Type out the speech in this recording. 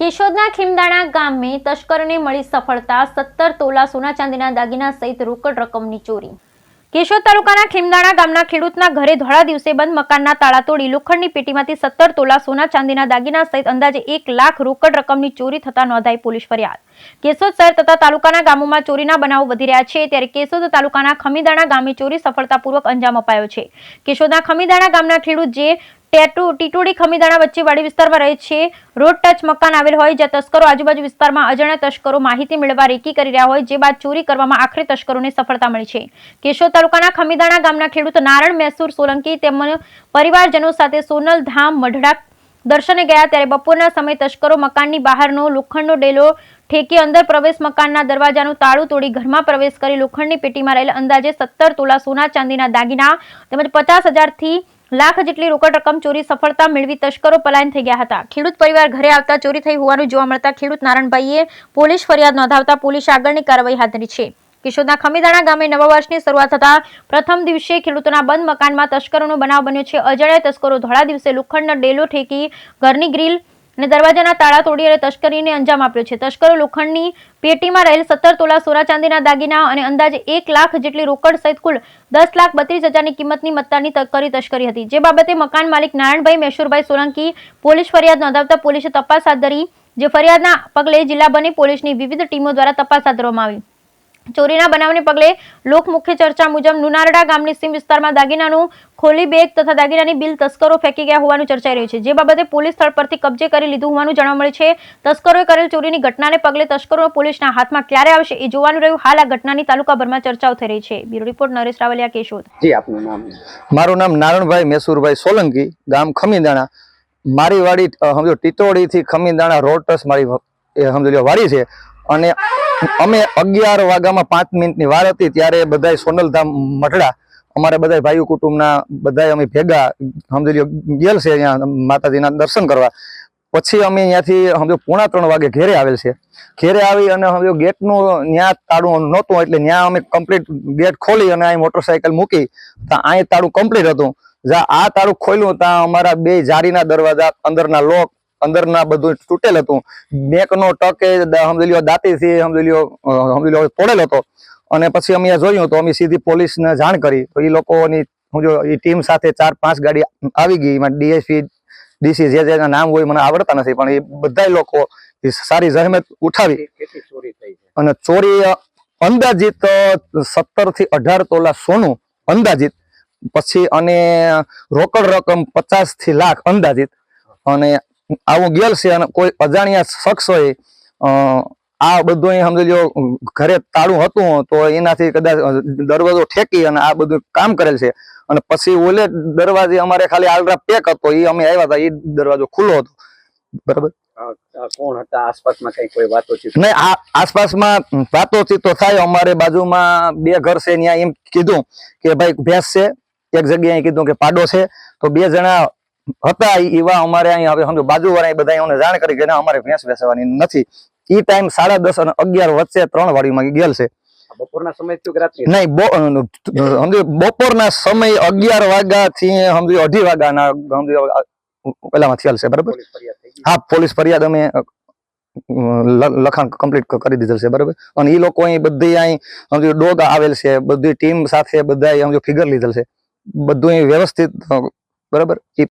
કેશોદના ખીમદાણા ગામે તસ્કરોને મળી સફળતા 17 તોલા સોના ચાંદીના દાગીના સહિત રોકડ રકમની ચોરી। કેશોદ તાલુકાના ખીમદાણા ગામના ખેડૂતના ઘરે ધોળા દિવસે બંધ મકાનના તાળા તોડી લોખંડની પેટીમાંથી 17 તોલા સોના ચાંદીના દાગીના સહિત અંદાજે 1 લાખ રોકડ રકમની ચોરી થતા નોંધાઈ પોલીસ ફરિયાદ। કેશોદ શહેર તથા તાલુકાના ગામોમાં ચોરીના બનાવો વધી રહ્યા છે, ત્યારે કેશોદ તાલુકાના ખમીદાણા ગામે ચોરી સફળતાપૂર્વક અંજામ અપાયો છે। કેશોદના ખમીદાણા ગામના ખેડૂત જે ટીટોડી ખમીદાણા વચ્ચે વાડી વિસ્તારમાં રહે છે, રોડ ટચ મકાન આવેલ હોય જ્યાં તસ્કરો આજુબાજુ વિસ્તારમાં અજાણ્યા તસ્કરો માહિતી મેળવવા રેકી કરી રહ્યા હોય, જે બાદ ચોરી કરવામાં આખરે તસ્કરોને સફળતા મળી છે। કેશોદ તાલુકાના ખમીદાણા ગામના ખેડૂત નારણ મેસૂર સોલંકી તેમજ પરિવારજનો સાથે સોનલ ધામ મઢડા દર્શને ગયા, ત્યારે બપોરના સમયે તસ્કરો મકાનની બહારનો લોખંડનો ડેલો ઠેકી અંદર પ્રવેશ મકાનના દરવાજાનું તાળું તોડી ઘરમાં પ્રવેશ કરી લોખંડની પેટીમાં રહેલ અંદાજે 17 તોલા સોના ચાંદીના દાગીના તેમજ 50,000 થી લાખ જેટલી રોકડ રકમ ચોરી સફળતા મેળવી તસ્કરો પલાયન થઈ ગયા હતા। ખેડૂત પરિવાર ઘરે આવતા ચોરી થઈ હોવાનું જોવા મળતા ખેડૂત નારણભાઈએ પોલીસ ફરિયાદ નોંધાવતા પોલીસ આગળની કાર્યવાહી હાથ ધરી છે। કેશોદના ખમીદાણા ગામે નવા વર્ષની શરૂઆત થતા પ્રથમ દિવસે ખેડૂતોના બંધ મકાનમાં તસ્કરોનો બનાવ બન્યો છે। અજાણ્યા તસ્કરો ધોળા દિવસે લોખંડનો ડેલો ઠેકી ઘરની ગ્રીલ અને દરવાજાના તાળા તોડી અને તસ્કરીને અંજામ આપ્યો છે। તસ્કરો લોખંડની પેટીમાં રહેલ 17 તોલા સોના ચાંદીના દાગીના અને અંદાજે 1 લાખ જેટલી રોકડ સહિત કુલ 10,32,000ની કિંમતની મત્તાની તસ્કરી હતી, જે બાબતે મકાન માલિક નારાયણભાઈ મેશુરભાઈ સોલંકી પોલીસ ફરિયાદ નોંધાવતા પોલીસે તપાસ હાથ ધરી, જે ફરિયાદના પગલે જિલ્લા બની પોલીસની વિવિધ ટીમો દ્વારા તપાસ હાથ ધરવામાં આવી। ચોરીના બનાવને પગલે લોકમુખ્ય ચર્ચા મુજબ નુનારડા ગામની સીમ વિસ્તારમાં દાગીનાનું ખોલી બેગ તથા દાગીનાની બિલ તસ્કરો ફેંકી ગયા હોવાનું ચર્ચાઈ રહ્યું છે, જે બાબતે પોલીસ સ્થળ પરથી કબજે કરી લીધું હોવાનું જાણવા મળે છે। તસ્કરોએ કરેલ ચોરીની ઘટનાને પગલે તસ્કરો પોલીસના હાથમાં ક્યારે આવશે એ જોવાનું રહ્યું। હાલ આ ઘટનાની તાલુકાભરમાં ચર્ચાઓ થઈ રહી છે। Bureau report Naresh Ravaliya, Keshod. જી, આપનું નામ? મારું નામ નારણભાઈ મેસુરભાઈ સોલંકી, ગામ ખમીદાણા। મારી વાડી સમજો ટીટોડી થી ખમીદાણા રોડ ટચ મારી સમજો વાડી છે, અને અમે 11 વાગ્યામાં 5 મિનિટની વાર હતી ત્યારે બધા સોનલધામ મઢડા અમારે બધા ભાઈઓ કુટુંબના બધા અમે ભેગા સમજી લો ગયેલ છે અહીંયા માતાજીના દર્શન કરવા। પછી અમે ત્યાંથી સમજો 2:45 વાગે ઘેરે આવેલ છે। ઘેરે આવી અને સમજો ગેટનું ત્યાં તાળું નહોતું, એટલે ત્યાં અમે કમ્પ્લીટ ગેટ ખોલી અને અહીં મોટરસાયકલ મૂકી ત્યાં અહીં તાળું કમ્પ્લીટ હતું। જ્યાં આ તાળું ખોલ્યું ત્યાં અમારા 2 જારીના દરવાજા અંદરના લોક અંદરના બધું તૂટેલ હતું। બેંકનો ટકે સમજી લો દાંતીથી સમજી લો તોડેલ હતો। અને પછી અમે જોયું તો અમે સીધી પોલીસને જાણ કરી, તો એ લોકોની સમજો એ ટીમ સાથે 4-5 ગાડી આવી ગઈ। એમાં ડીએસપી ડીસી જે નામ હોય મને આવડતા નથી, પણ એ બધા લોકો સારી જહેમત ઉઠાવી અને ચોરી અંદાજિત 17 થી 18 તોલા સોનું અંદાજિત, પછી અને રોકડ રકમ 50 થી લાખ અંદાજિત, અને આવું ગયેલ છે। અને કોઈ અજાણ્યા શખ્સોએ આ બધું સમજી લો ઘરે તાળું હતું તો એનાથી કદાચ દરવાજો ઠેકી અને આ બધું કામ કરેલ છે। અને પછી ઓલે દરવાજે અમારે ખાલી આલરા પેક હતો, એ અમે આવ્યા હતા, એ દરવાજો ખુલ્લો હતો, બરાબર। કોણ હતા આસપાસમાં? કઈ કોઈ વાતોચીત નહીં, આસપાસમાં વાતોચીત તો થાય। અમારે બાજુમાં 2 ઘર છે, ત્યાં એમ કીધું કે ભાઈ ભેંસ છે, એક જગ્યાએ કીધું કે પાડો છે, તો 2 જણા હતા એવા અમારે અહીં હવે સમજો બાજુવાળા બધા અમને જાણ કરી કે ના અમારે ભેંસ વેચવાની નથી। એ ટાઈમ 10:30 અને 11 વચ્ચે 3 વાડીમાં ગયેલ છે। બપોરના સમય થયો કે રાત્રે? નહીં, સમજો બપોરના સમય 11 વાગ્યાથી સમજો 2:30 વાગ્યાના સમજો પેલામાં થયેલ છે, બરાબર। હા, પોલીસ ફરિયાદ અમે લખાણ કમ્પ્લીટ કરી દીધેલ છે, બરાબર। અને એ લોકો અહીં બધી અહીં સમજો ડોગ આવેલ છે, બધી ટીમ સાથે બધા સમજો ફિગર લીધેલ છે, બધું વ્યવસ્થિત, બરાબર।